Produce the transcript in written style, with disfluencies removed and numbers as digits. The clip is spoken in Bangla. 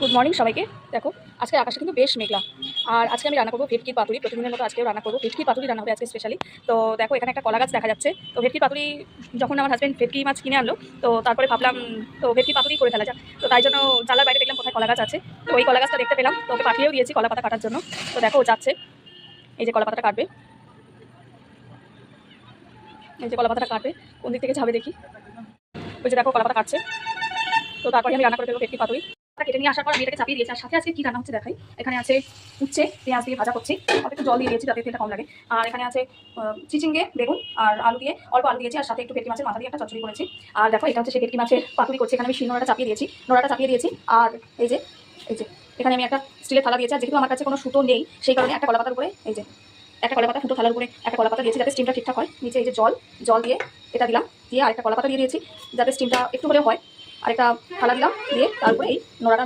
গুড মর্নিং সবাইকে। দেখো আজকে আকাশটা কিন্তু বেশ মেঘলা। আর আজকে আমি রান্না করবো ভেটকির পাতুরি। প্রতিদিনের মতো আজকেও রান্না করবো ভেটকির পাতুরি, রান্না হবে আজকে স্পেশালি। তো দেখো এখানে একটা কলা গাছ দেখা যাচ্ছে। তো ভেটকির পাতুরি যখন আমার হাজব্যান্ড ভেটকি মাছ কিনে আনলো, তো তারপরে ভাবলাম তো ভেটকি পাতুরি করে ফেলা যাক। তো তাই জন্য জানলার বাইরে দেখলাম কোথায় কলা গাছ আছে। তো ওই কলা গাছটা দেখতে পেলাম, তো ওকে পাঠিয়েও দিয়েছি কলা পাতা কাটার জন্য। তো দেখো ও যাচ্ছে, এই যে কলা পাতাটা কাটবে, এই যে কলা পাতাটা কাটবে। কোন দিক থেকে যাবে দেখি, ওই যে দেখো কলা পাতা কাটছে। তো তারপরে আমি রান্না করে ফেলবো ভেটকি পাতুরি। কেটে নিয়ে আসার পর আমি এটাকে চাপিয়ে দিয়েছি। আর সাথে আজকে কি রান্না হচ্ছে দেখাই। এখানে আছে উচ্ছে পেঁয়াজ দিয়ে ভাজা করছি, অল্প একটু জল দিয়ে দিয়েছি যাতে তেলটা কম লাগে। আর এখানে আছে চিচিঙ্গে বেগুন আর আলু দিয়ে, অল্প আলু দিয়েছি। আর সাথে একটু ভেটকি মাছের মাথা দিয়ে একটা চচ্চড়ি করেছি। আর দেখো এটা হচ্ছে সেই ভেটকি মাছের পাতুরি করছি। এখানে আমি শিলনোড়াটা চাপিয়ে দিয়েছি, নোড়াটা চাপিয়ে দিয়েছি। আর এই যে এখানে আমি একটা স্টিলের থালা দিয়েছি। আর যেহেতু আমার কাছে কোনো সুতো নেই, সেই কারণে একটা কলা পাতার উপরে এই যে একটা কলা পাতা, ফুটো থালার উপরে একটা কলা পাতা দিয়েছি যাতে স্টিমটা ঠিকঠাক হয়। নিচে এই যে জল দিয়ে এটা দিলাম, দিয়ে আরেকটা কলা পাতা দিয়ে দিয়েছি যাতে স্টিমটা একটু হলেও হয়। আরেকটা থালা দিলাম, দিয়ে তারপরে এই নোড়াটা